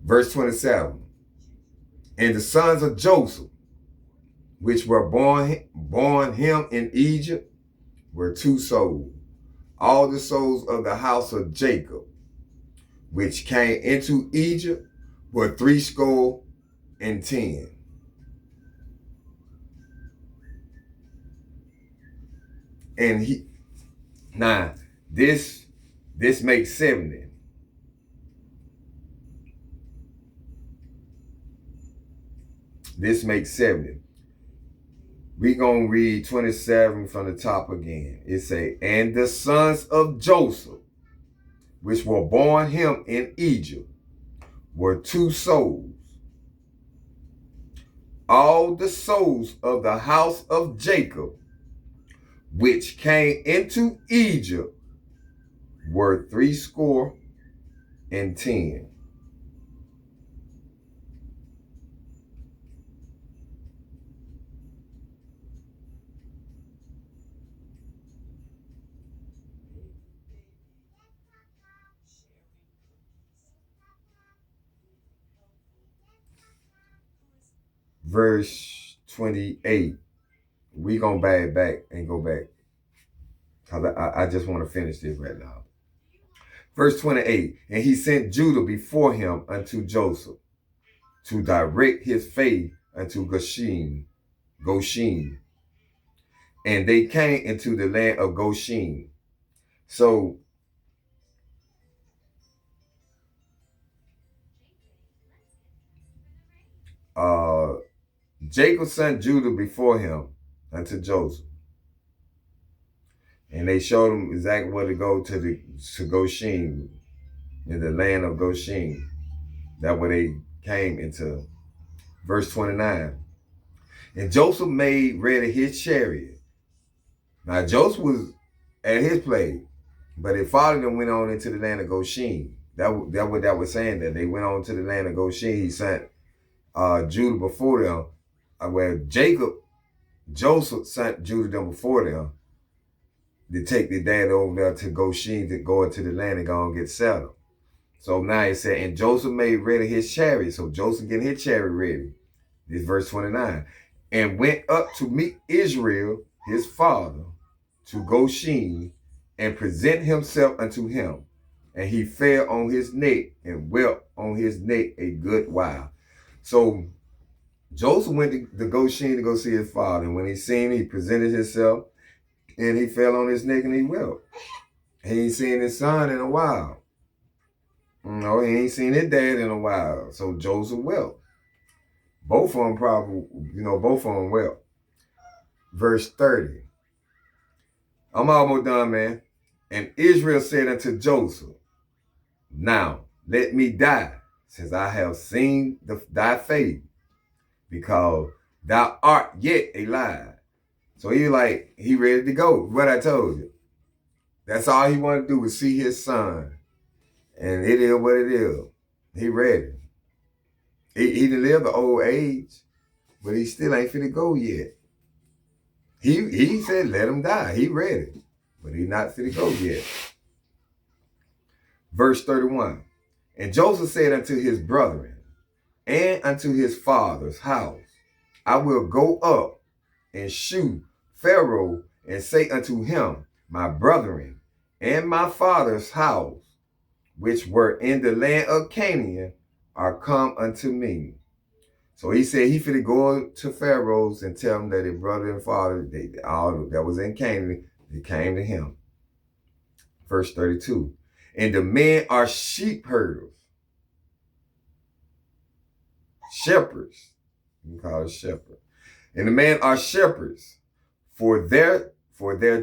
Verse 27. And the sons of Joseph, which were born him in Egypt, were 2 souls. All the souls of the house of Jacob, which came into Egypt, were 70. And this makes 70. This makes 70. We're going to read 27 from the top again. It say, and the sons of Joseph, which were born him in Egypt, were 2 souls. All the souls of the house of Jacob, which came into Egypt, were 70. Verse 28. We're going to bag back and go back. I just want to finish this right now. Verse 28. And he sent Judah before him unto Joseph to direct his faith unto Goshen. And they came into the land of Goshen. So Jacob sent Judah before him unto Joseph. And they showed him exactly where to go to Goshen, in the land of Goshen. That's where they came into. Verse 29. And Joseph made ready his chariot. Now Joseph was at his place, but his father then went on into the land of Goshen. That's what that was saying, that they went on to the land of Goshen. He sent Judah before them, where Joseph sent Judah them before them to take their dad over there to Goshen, to go into the land and go and get settled. So now it said, and Joseph made ready his chariot. So Joseph getting his chariot ready. This verse 29. And went up to meet Israel, his father, to Goshen, and present himself unto him. And he fell on his neck and wept on his neck a good while. So Joseph went to Goshen to go see his father. And when he seen him, he presented himself, and he fell on his neck and he wept. He ain't seen his son in a while. No, he ain't seen his dad in a while. So Joseph wept. Both of them probably, both of them wept. Verse 30. I'm almost done, man. And Israel said unto Joseph, now let me die, since I have seen thy faith, because thou art yet alive. So he ready to go. What I told you. That's all he wanted to do was see his son. And it is what it is. He ready. He done lived the old age, but he still ain't finna go yet. He said, let him die. He ready, but he not finna go yet. Verse 31. And Joseph said unto his brethren and unto his father's house, I will go up and shew Pharaoh and say unto him, my brethren and my father's house, which were in the land of Canaan, are come unto me. So he said he finna go to Pharaoh's and tell him that his brother and father, all that was in Canaan, they came to him. Verse 32. And the men are sheep herders, shepherds. You can call it shepherd. And the men are shepherds, for their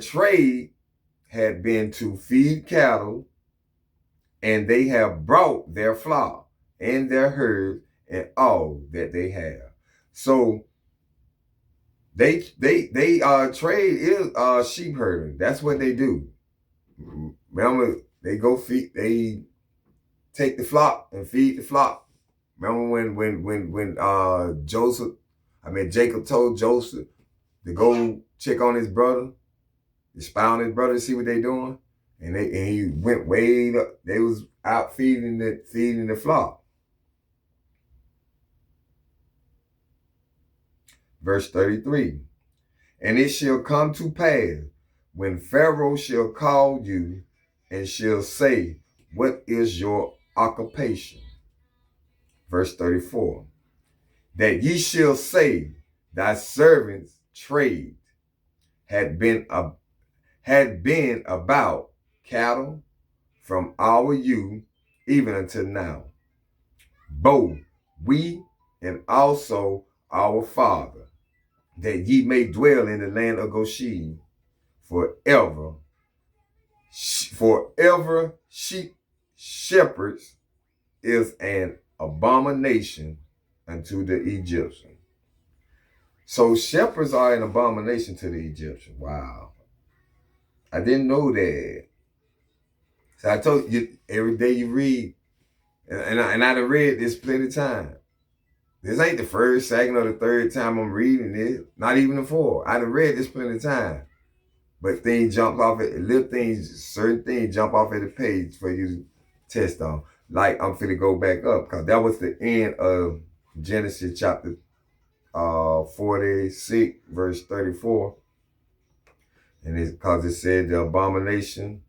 trade had been to feed cattle, and they have brought their flock and their herd and all that they have. So they trade is sheep herding. That's what they do. Remember, they go feed, they take the flock and feed the flock. Remember when Jacob told Joseph to go check on his brother, to spy on his brother to see what they doing? And he went way up. They was out feeding the flock. Verse 33. And it shall come to pass when Pharaoh shall call you and shall say, what is your occupation? Verse 34. That ye shall say, thy servant's trade had been about cattle from our youth even until now, both we and also our father, that ye may dwell in the land of Goshen forever. Forever sheep shepherds is an abomination unto the Egyptian. So shepherds are an abomination to the Egyptian. Wow. I didn't know that. So I told you, every day you read, and I done read this plenty of times. This ain't the first, second, or the third time I'm reading this. Not even the fourth. I done read this plenty of times. But things jump off it, little things, certain things jump off at the page for you to test on. Like I'm finna go back up, because that was the end of Genesis chapter 46, verse 34. And it's because it said the abomination,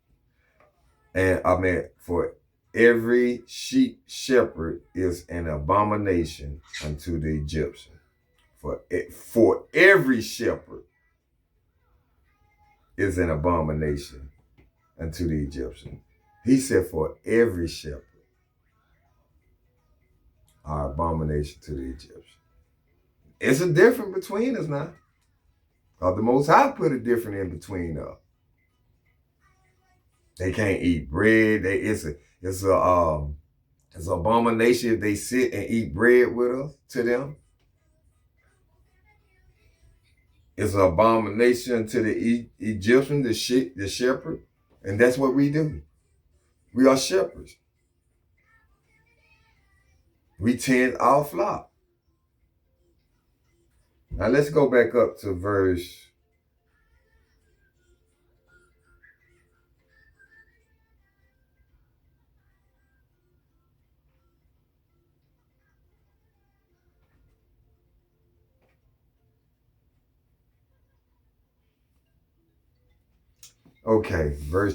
and I mean, for every sheep shepherd is an abomination unto the Egyptian. For every shepherd is an abomination unto the Egyptian. He said for every shepherd are abomination to the Egyptian. It's a difference between us now. Because the Most High put a difference in between us. They can't eat bread. It's an abomination if they sit and eat bread with us, to them. It's an abomination to the Egyptian, the shepherd. And that's what we do. We are shepherds. We tend our flock. Now let's go back up to verse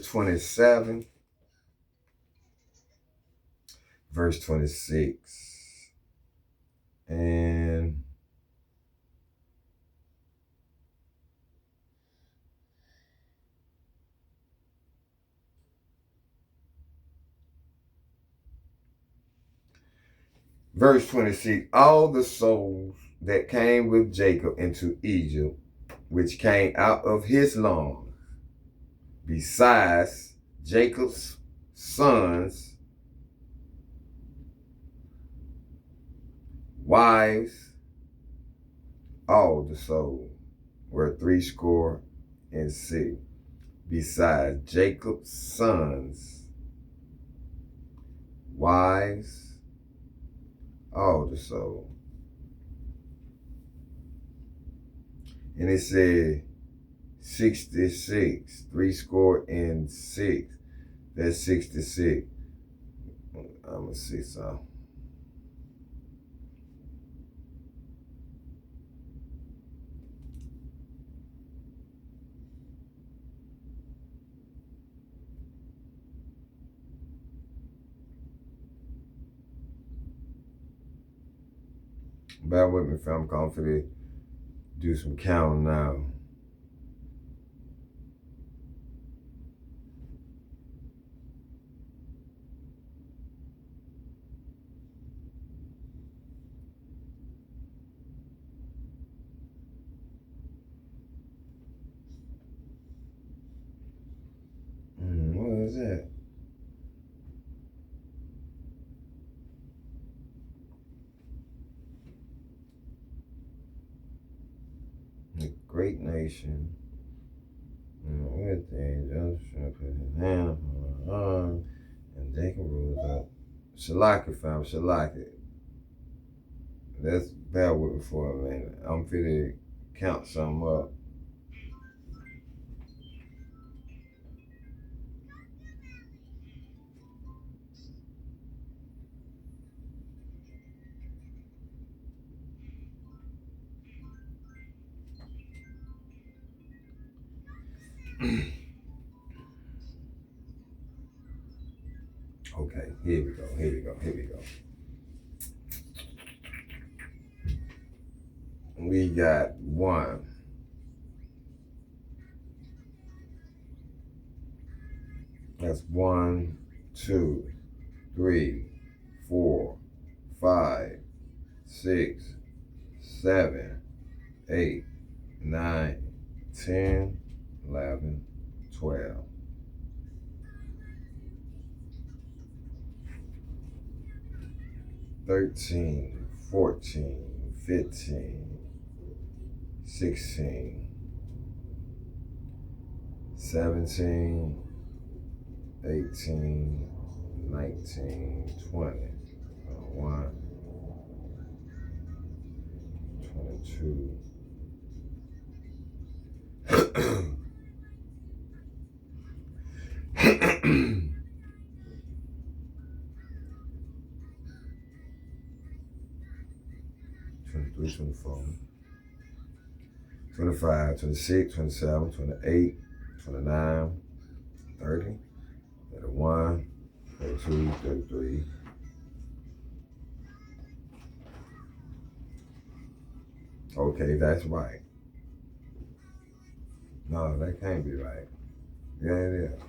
27, verse 26. And verse 26, all the souls that came with Jacob into Egypt, which came out of his loins, besides Jacob's sons, wives, all the souls were 66, besides Jacob's sons, wives, all the souls. And it said 66, 66. That's 66. I'm gonna see some. Bear with me if I'm confident. Do some counting now. What is that? A great nation. With the angels put his hand on her arm, and Jacob rose up. Shalaka, fam, Shalaka. Let's bear with me for a minute. I'm finna count some up. Okay, here we go, here we go, here we go. We got 1. That's 1, 2, 3, 4, 5, 6, 7, 8, 9, 10, 11, 12. 13, 14, 15, 16, 17, 18, 19, 20, 21, 22, 23, 24, 25, 26, 27, 28, 29, 30, 31, 32, 33. Okay, that's right. No, that can't be right. Yeah, it is.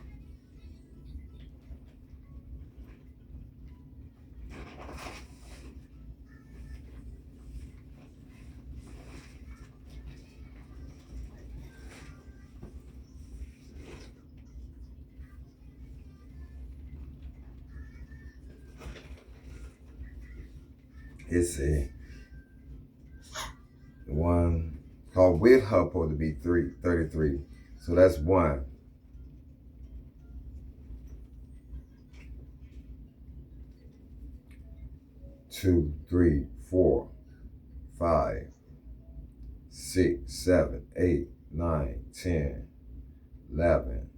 It's a one called with her supposed to be 33. So that's 1. 2, 3, 4, 5, 6, 7, 8, 9, 10, 11.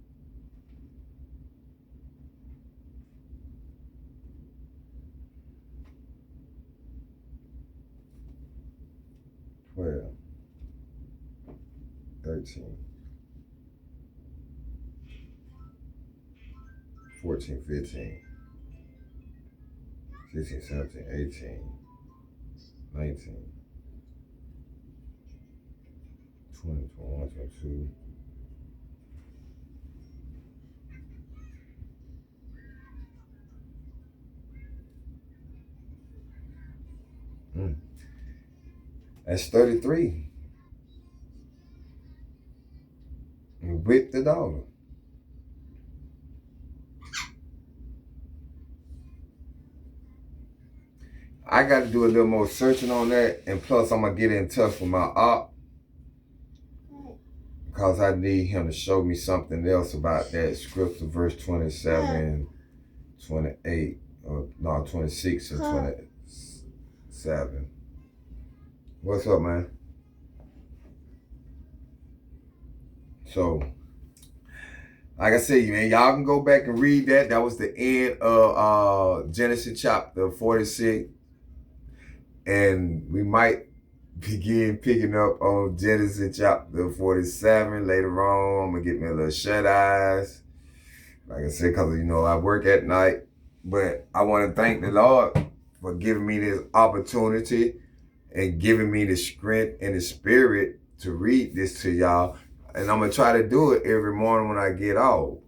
12, 13, 14, 15, 16, 17, 18, 19, 20, 21, 22. That's 33 with the dollar. I got to do a little more searching on that, and plus I'm going to get in touch with my op because I need him to show me something else about that scripture, verse 27, 28, or no, 26 and 27. What's up, man? So, like I said, man, y'all can go back and read that. That was the end of Genesis chapter 46. And we might begin picking up on Genesis chapter 47 later on. I'm going to get me a little shut-eyes. Like I said, because, I work at night. But I want to thank the Lord for giving me this opportunity and giving me the strength and the spirit to read this to y'all. And I'm going to try to do it every morning when I get off.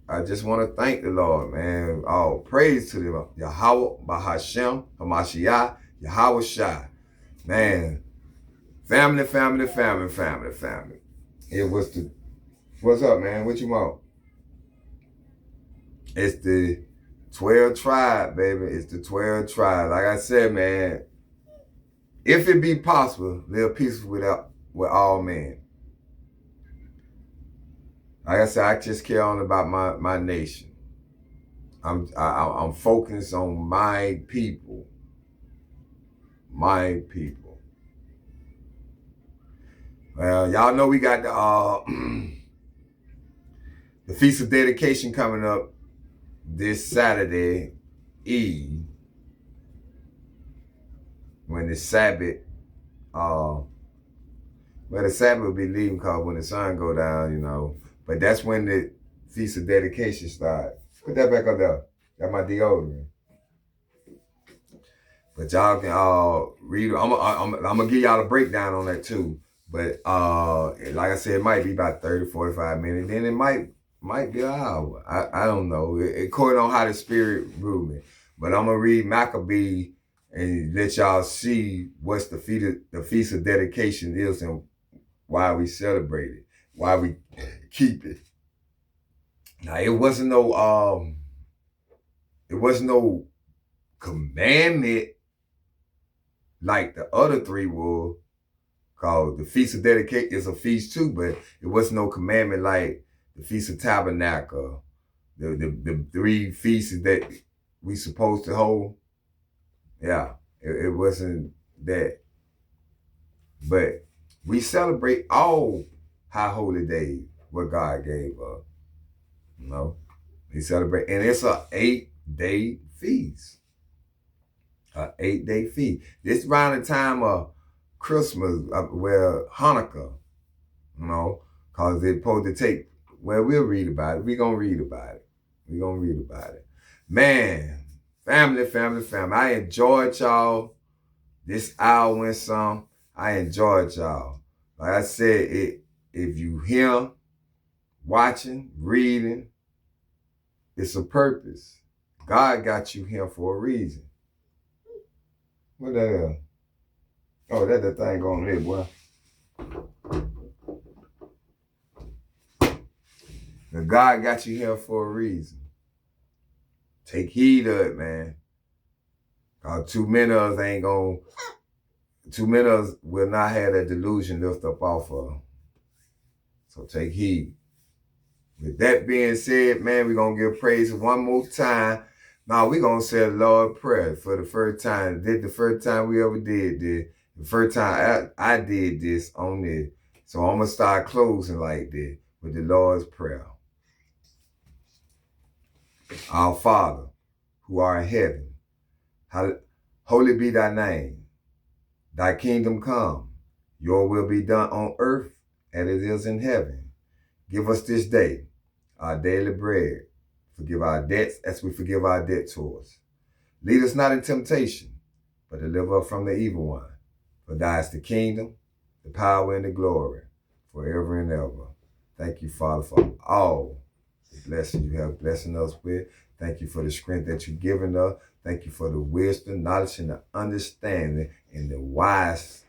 I just want to thank the Lord, man. All praise to the Yahweh, Bahashem, Hamashiach, Yahweh Shai. Man, family. It was what's up, man? What you want? It's the 12 tribe, baby. It's the 12 tribe. Like I said, man, if it be possible, live peaceful with all men. Like I said, I just care on about my nation. I'm focused on my people. My people. Well, y'all know we got the Feast of Dedication coming up this Saturday Eve, when the Sabbath, the Sabbath will be leaving because when the sun go down, But that's when the Feast of Dedication started. Put that back up there. That's my deodorant. But y'all can read. I'm gonna give y'all a breakdown on that too. But like I said, it might be about 30, 45 minutes. Then it might be an hour. I don't know. According on how the Spirit ruled me. But I'm gonna read Maccabee and let y'all see what's the Feast of Dedication is and why we celebrate it, why we keep it. Now it wasn't no commandment like the other three were, called the Feast of Dedication is a feast too, but it wasn't no commandment like the Feast of Tabernacle, the three feasts that we supposed to hold. Yeah, it wasn't that. But we celebrate all high holy days, what God gave us. You know, we celebrate, and it's a 8-day feast. An 8-day feast. This around the time of Christmas, well, Hanukkah, you know, because they're supposed to take, well, we'll read about it. We're going to read about it. Man, family. I enjoyed y'all this hour and some. I enjoyed y'all. Like I said, if you here, watching, reading, it's a purpose. God got you here for a reason. What that is? Oh, that's the thing going there, boy. The God got you here for a reason. Take heed of it, man. Too many of us will not have that delusion lift up off of them. So take heed. With that being said, man, we're going to give praise one more time. Now we're going to say the Lord's Prayer for the first time. This the first time we ever did this. The first time I did this on this. So I'm going to start closing like this with the Lord's Prayer. Our Father, who art in heaven, holy be thy name. Thy kingdom come. Your will be done on earth as it is in heaven. Give us this day our daily bread. Forgive our debts as we forgive our debtors. Lead us not in temptation, but deliver us from the evil one. For thine is the kingdom, the power, and the glory, forever and ever. Thank you, Father, for all the blessing you have blessing us with. Thank you for the strength that you've given us. Thank you for the wisdom, knowledge, and the understanding, and the wise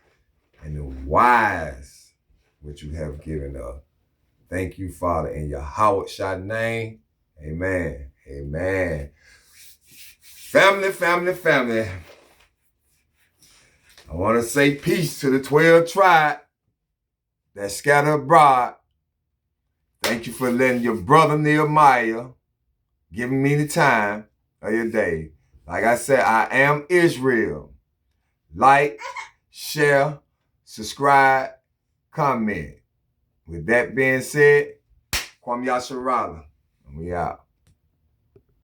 which you have given us. Thank you, Father, in Yahweh name. Amen. Amen. Family. I want to say peace to the 12 tribes that scatter abroad. Thank you for letting your brother Nehemiah giving me the time of your day. Like I said, I am Israel. Like, share, subscribe, comment. With that being said, Kwame Yasharala, and we out.